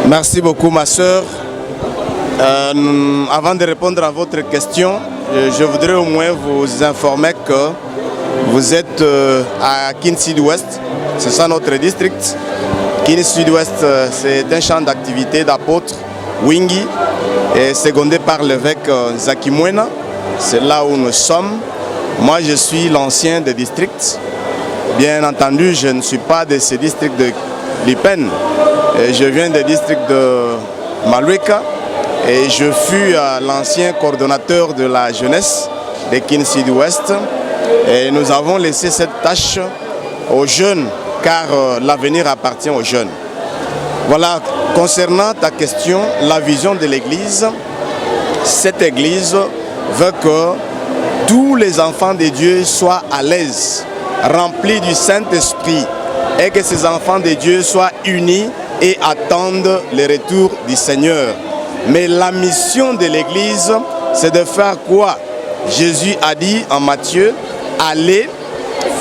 Merci beaucoup, ma sœur. Avant de répondre à votre question, je voudrais au moins vous informer que vous êtes à Kin Sud-Ouest. C'est ça notre district. Kin Sud-Ouest, c'est un champ d'activité d'apôtre Wingi et secondé par l'évêque Zaki Mwena. C'est là où nous sommes. Moi, je suis l'ancien des districts. Bien entendu, je ne suis pas de ce district de Lipen. Je viens des districts de Malueka et je fus l'ancien coordonnateur de la jeunesse de Kin Sud-Ouest. Et nous avons laissé cette tâche aux jeunes, car l'avenir appartient aux jeunes. Voilà, concernant ta question, la vision de l'Église, cette Église veut que tous les enfants de Dieu soient à l'aise, remplis du Saint-Esprit, et que ces enfants de Dieu soient unis et attendent le retour du Seigneur. Mais la mission de l'Église, c'est de faire quoi? Jésus a dit en Matthieu, allez,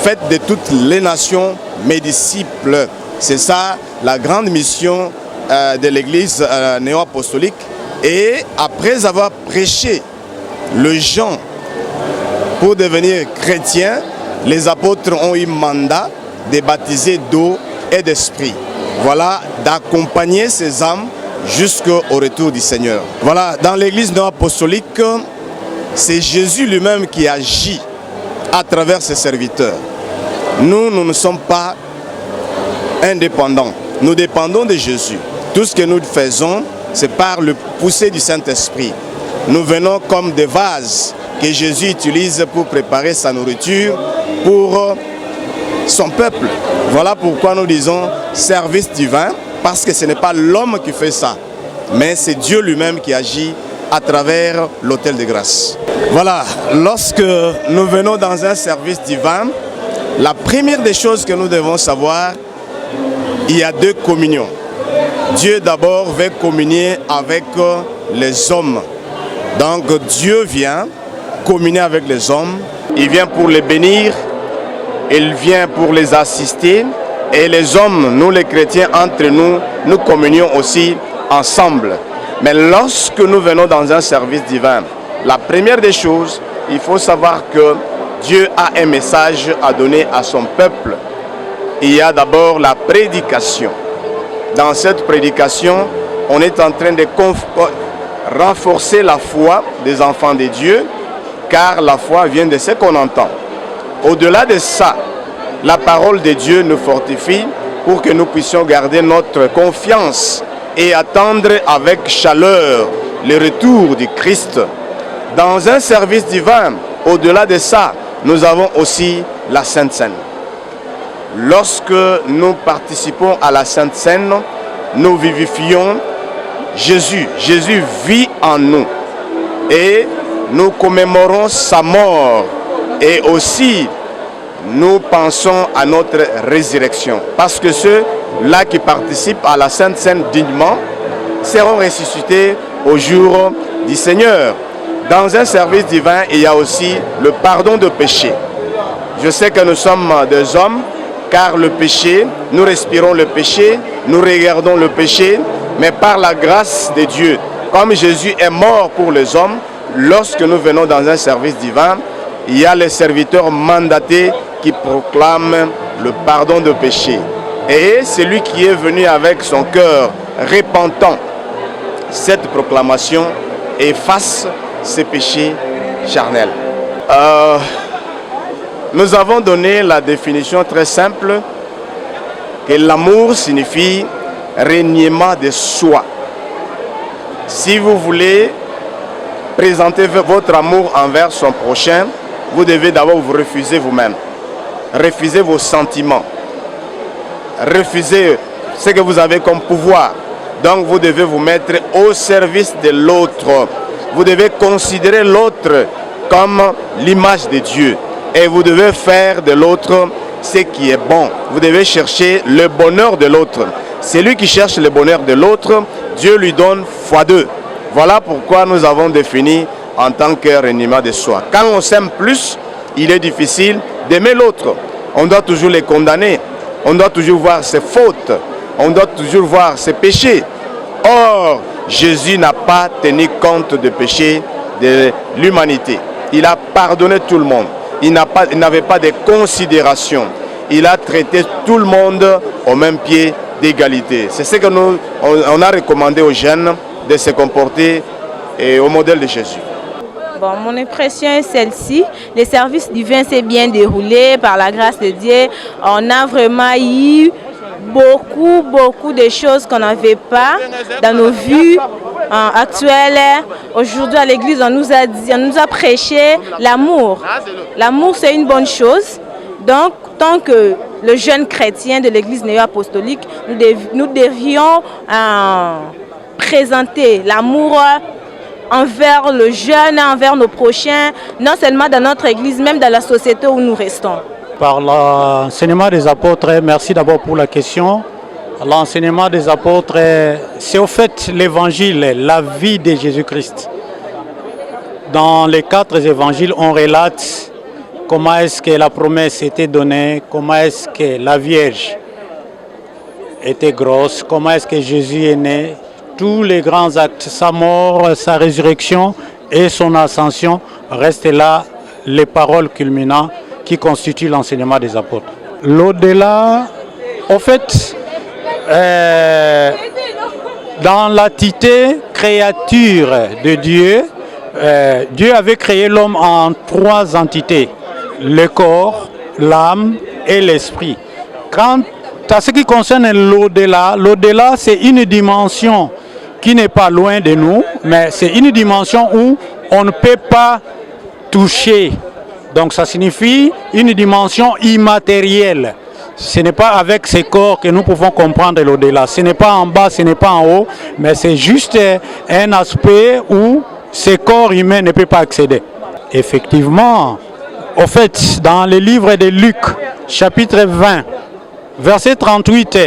faites de toutes les nations mes disciples. C'est ça la grande mission de l'Église néo-apostolique. Et après avoir prêché le gens pour devenir chrétiens, les apôtres ont eu mandat de baptiser d'eau et d'esprit. Voilà, d'accompagner ces âmes jusqu'au retour du Seigneur. Voilà, dans l'Église néo-apostolique, c'est Jésus lui-même qui agit à travers ses serviteurs. Nous ne sommes pas indépendants. Nous dépendons de Jésus. Tout ce que nous faisons, c'est par le poussé du Saint-Esprit. Nous venons comme des vases que Jésus utilise pour préparer sa nourriture pour son peuple. Voilà pourquoi nous disons service divin, parce que ce n'est pas l'homme qui fait ça, mais c'est Dieu lui-même qui agit à travers l'autel de grâce. Voilà, lorsque nous venons dans un service divin, la première des choses que nous devons savoir, il y a deux communions. Dieu d'abord veut communier avec les hommes. Donc Dieu vient communier avec les hommes. Il vient pour les bénir, il vient pour les assister. Et les hommes, nous les chrétiens, entre nous, nous communions aussi ensemble. Mais lorsque nous venons dans un service divin, la première des choses, il faut savoir que Dieu a un message à donner à son peuple. Il y a d'abord la prédication. Dans cette prédication, on est en train de renforcer la foi des enfants de Dieu, car la foi vient de ce qu'on entend. Au-delà de ça, la parole de Dieu nous fortifie pour que nous puissions garder notre confiance et attendre avec chaleur le retour du Christ. Dans un service divin, au-delà de ça, nous avons aussi la Sainte Seine. Lorsque nous participons à la Sainte Seine, nous vivifions Jésus. Jésus vit en nous. Et nous commémorons sa mort. Et aussi, nous pensons à notre résurrection. Parce que ceux-là qui participent à la Sainte Seine dignement seront ressuscités au jour du Seigneur. Dans un service divin, il y a aussi le pardon de péché. Je sais que nous sommes des hommes, car le péché, nous respirons le péché, nous regardons le péché, mais par la grâce de Dieu, comme Jésus est mort pour les hommes, lorsque nous venons dans un service divin, il y a les serviteurs mandatés qui proclament le pardon de péché. Et celui qui est venu avec son cœur repentant, cette proclamation efface ses péchés charnels. Nous avons donné la définition très simple que l'amour signifie reniement de soi. Si vous voulez présenter votre amour envers son prochain, vous devez d'abord vous refuser vous-même. Refuser vos sentiments. Refuser ce que vous avez comme pouvoir. Donc vous devez vous mettre au service de l'autre. Vous devez considérer l'autre comme l'image de Dieu. Et vous devez faire de l'autre ce qui est bon. Vous devez chercher le bonheur de l'autre. Celui qui cherche le bonheur de l'autre, Dieu lui donne x2. Voilà pourquoi nous avons défini en tant que reniement de soi. Quand on s'aime plus, il est difficile d'aimer l'autre. On doit toujours les condamner. On doit toujours voir ses fautes. On doit toujours voir ses péchés. Or, Jésus n'a pas tenu compte des péchés de l'humanité. Il a pardonné tout le monde. Il n'avait pas de considération. Il a traité tout le monde au même pied d'égalité. C'est ce que on a recommandé aux jeunes de se comporter au modèle de Jésus. Bon, mon impression est celle-ci. Le service divin s'est bien déroulé par la grâce de Dieu. On a vraiment eu beaucoup de choses qu'on n'avait pas dans nos vies actuelles. Aujourd'hui à l'église, on nous a prêché l'amour. L'amour, c'est une bonne chose. Donc, tant que le jeune chrétien de l'église néo-apostolique, nous devions présenter l'amour envers le jeune, envers nos prochains, non seulement dans notre église, même dans la société où nous restons. Par l'enseignement des apôtres, merci d'abord pour la question. L'enseignement des apôtres, c'est au fait l'évangile, la vie de Jésus-Christ. Dans les 4 évangiles, on relate comment est-ce que la promesse était donnée, comment est-ce que la Vierge était grosse, comment est-ce que Jésus est né. Tous les grands actes, sa mort, sa résurrection et son ascension restent là les paroles culminantes qui constituent l'enseignement des apôtres. L'au-delà, au fait, dans l'entité créature de Dieu, Dieu avait créé l'homme en 3 entités, le corps, l'âme et l'esprit. Quant à ce qui concerne l'au-delà, l'au-delà c'est une dimension qui n'est pas loin de nous, mais c'est une dimension où on ne peut pas toucher. Donc ça signifie une dimension immatérielle. Ce n'est pas avec ces corps que nous pouvons comprendre l'au-delà. Ce n'est pas en bas, ce n'est pas en haut, mais c'est juste un aspect où ce corps humain ne peut pas accéder. Effectivement, au fait, dans le livre de Luc, chapitre 20, verset 38,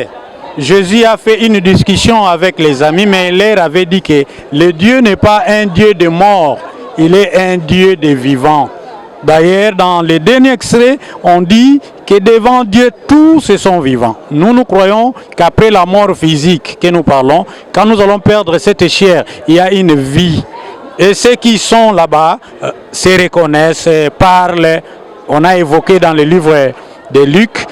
Jésus a fait une discussion avec les amis, mais il leur avait dit que le Dieu n'est pas un Dieu de mort, il est un Dieu de vivants. D'ailleurs, dans les derniers extraits, on dit que devant Dieu, tous sont vivants. Nous croyons qu'après la mort physique que nous parlons, quand nous allons perdre cette chair, il y a une vie. Et ceux qui sont là-bas se reconnaissent, parlent. On a évoqué dans le livre de Luc,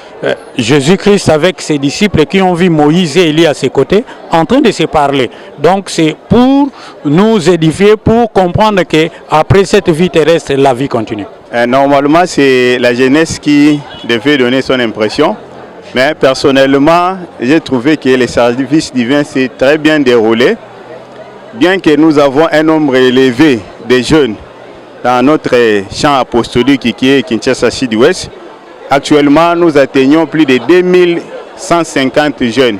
Jésus-Christ avec ses disciples qui ont vu Moïse et Élie à ses côtés en train de se parler. Donc c'est pour nous édifier, pour comprendre qu'après cette vie terrestre, la vie continue. Normalement, c'est la jeunesse qui devait donner son impression. Mais personnellement, j'ai trouvé que le service divin s'est très bien déroulé. Bien que nous avons un nombre élevé de jeunes dans notre champ apostolique qui est Kinshasa Sud-Ouest, actuellement, nous atteignons plus de 2150 jeunes.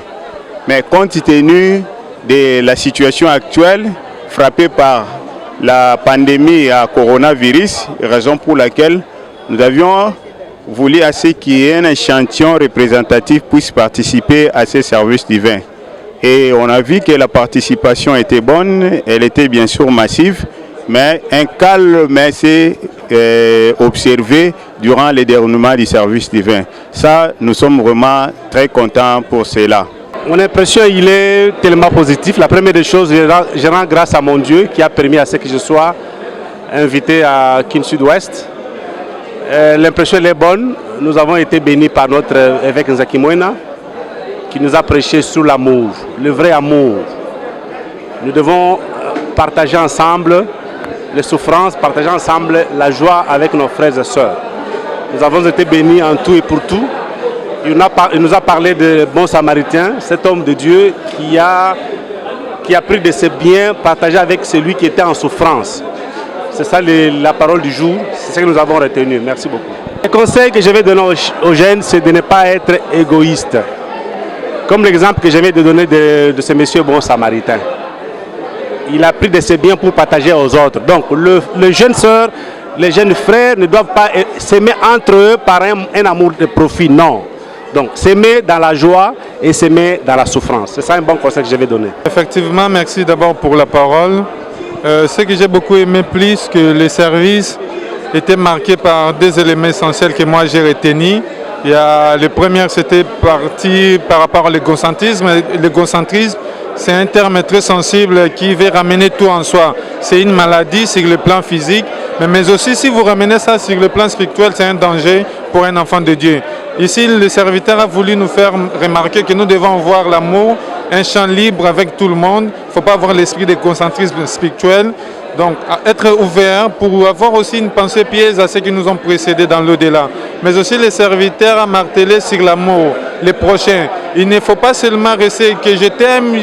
Mais compte tenu de la situation actuelle, frappée par la pandémie à coronavirus, raison pour laquelle nous avions voulu à ce qu'il y ait un échantillon représentatif puisse participer à ces services divins. Et on a vu que la participation était bonne, elle était bien sûr massive, mais un calme s'est observé durant le déroulement du service divin. Ça, nous sommes vraiment très contents pour cela. Mon impression, il est tellement positif. La première des choses, je rends grâce à mon Dieu qui a permis à ce que je sois invité à Kin Sud-Ouest. L'impression est bonne. Nous avons été bénis par notre évêque Nzaki Moena qui nous a prêché sur l'amour, le vrai amour. Nous devons partager ensemble les souffrances, partager ensemble la joie avec nos frères et sœurs. Nous avons été bénis en tout et pour tout. Il nous a parlé de bon samaritain, cet homme de Dieu qui a pris de ses biens partagés avec celui qui était en souffrance. C'est ça la parole du jour, c'est ce que nous avons retenu. Merci beaucoup. Le conseil que je vais donner aux jeunes, c'est de ne pas être égoïste. Comme l'exemple que je viens de donner de ce monsieur bon samaritain. Il a pris de ses biens pour partager aux autres. Donc, les jeunes sœurs, les jeunes frères ne doivent pas s'aimer entre eux par un amour de profit, non. Donc, s'aimer dans la joie et s'aimer dans la souffrance. C'est ça un bon conseil que je vais donner. Effectivement, merci d'abord pour la parole. Ce que j'ai beaucoup aimé plus que les services était marqué par 2 éléments essentiels que moi j'ai retenus. Le premier, c'était parti par rapport à l'égocentrisme. L'égocentrisme, c'est un terme très sensible qui veut ramener tout en soi. C'est une maladie sur le plan physique, mais aussi si vous ramenez ça sur le plan spirituel, c'est un danger pour un enfant de Dieu. Ici, le serviteur a voulu nous faire remarquer que nous devons voir l'amour, un champ libre avec tout le monde. Il ne faut pas avoir l'esprit de concentrisme spirituel. Donc, être ouvert pour avoir aussi une pensée pièce à ceux qui nous ont précédés dans l'au-delà. Mais aussi, les serviteurs a martelé sur l'amour, les prochains. Il ne faut pas seulement rester que je t'aime,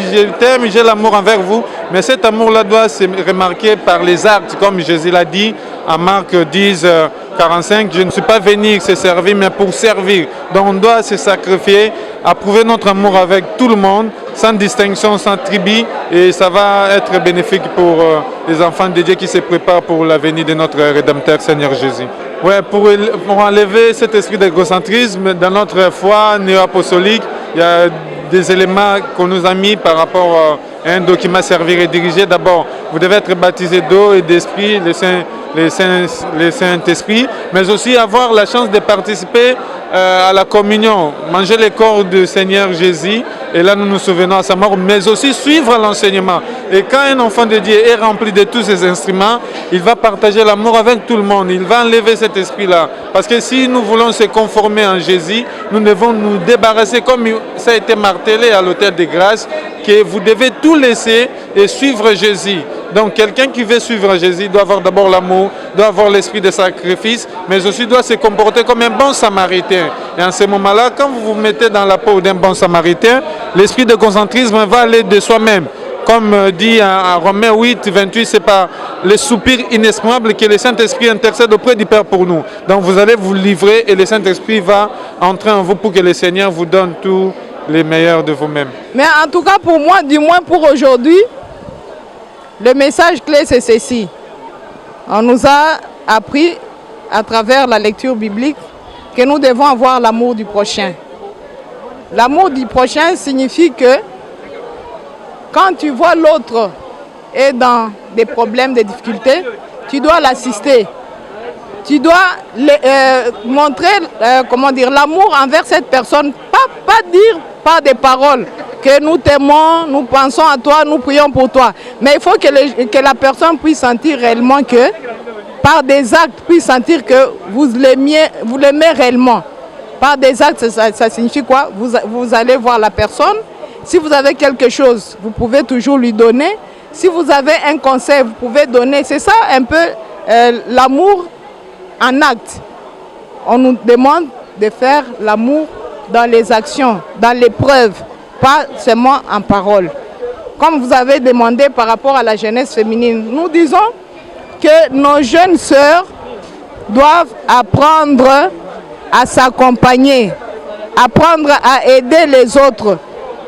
j'ai l'amour envers vous, mais cet amour-là doit se remarquer par les actes, comme Jésus l'a dit en Marc 10, 45, je ne suis pas venu se servir, mais pour servir. Donc, on doit se sacrifier, approuver notre amour avec tout le monde, sans distinction, sans tribu, et ça va être bénéfique pour les enfants de Dieu qui se préparent pour la venue de notre Rédempteur Seigneur Jésus. Ouais, pour enlever cet esprit d'égocentrisme dans notre foi néo-apostolique, il y a des éléments qu'on nous a mis par rapport à un document servir et diriger. D'abord, vous devez être baptisé d'eau et d'esprit, le Saint-Esprit, mais aussi avoir la chance de participer à la communion, manger le corps du Seigneur Jésus, et là nous nous souvenons à sa mort, mais aussi suivre l'enseignement. Et quand un enfant de Dieu est rempli de tous ces instruments, il va partager l'amour avec tout le monde, il va enlever cet esprit-là. Parce que si nous voulons se conformer en Jésus, nous devons nous débarrasser, comme ça a été martelé à l'autel de grâce, que vous devez tout laisser et suivre Jésus. Donc quelqu'un qui veut suivre Jésus doit avoir d'abord l'amour, doit avoir l'esprit de sacrifice, mais aussi doit se comporter comme un bon samaritain. Et en ce moment-là, quand vous vous mettez dans la peau d'un bon samaritain, l'esprit de concentrisme va aller de soi-même. Comme dit en Romains 8, 28, c'est par les soupirs inexprimables que le Saint-Esprit intercède auprès du Père pour nous. Donc vous allez vous livrer et le Saint-Esprit va entrer en vous pour que le Seigneur vous donne tout le meilleur de vous-même. Mais en tout cas pour moi, du moins pour aujourd'hui, le message clé c'est ceci. On nous a appris à travers la lecture biblique que nous devons avoir l'amour du prochain. L'amour du prochain signifie que quand tu vois l'autre est dans des problèmes, des difficultés, tu dois l'assister. Tu dois montrer l'amour envers cette personne, pas dire par des paroles que nous t'aimons, nous pensons à toi, nous prions pour toi. Mais il faut que la personne puisse sentir réellement que, par des actes, puisse sentir que vous l'aimez réellement. Par des actes, ça signifie quoi? Vous allez voir la personne. Si vous avez quelque chose, vous pouvez toujours lui donner. Si vous avez un conseil, vous pouvez donner. C'est ça un peu l'amour en acte. On nous demande de faire l'amour dans les actions, dans les preuves, pas seulement en parole. Comme vous avez demandé par rapport à la jeunesse féminine, nous disons que nos jeunes sœurs doivent apprendre à s'accompagner, apprendre à aider les autres.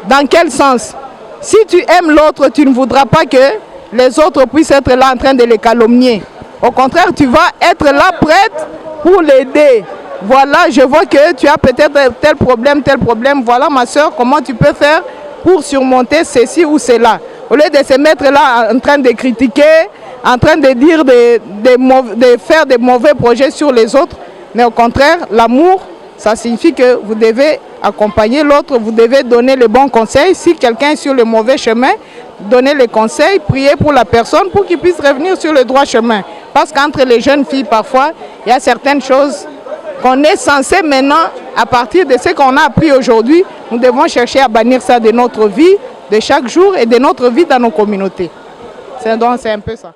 Dans quel sens? Si tu aimes l'autre, tu ne voudras pas que les autres puissent être là en train de les calomnier. Au contraire, tu vas être là prête pour l'aider. Voilà, je vois que tu as peut-être tel problème. Voilà ma soeur, comment tu peux faire pour surmonter ceci ou cela. Au lieu de se mettre là en train de critiquer, en train de dire, de faire des mauvais projets sur les autres. Mais au contraire, l'amour, ça signifie que vous devez accompagner l'autre, vous devez donner les bons conseils. Si quelqu'un est sur le mauvais chemin, donnez les conseils, priez pour la personne pour qu'il puisse revenir sur le droit chemin. Parce qu'entre les jeunes filles, parfois, il y a certaines choses qu'on est censé maintenant, à partir de ce qu'on a appris aujourd'hui, nous devons chercher à bannir ça de notre vie, de chaque jour et de notre vie dans nos communautés. C'est un peu ça.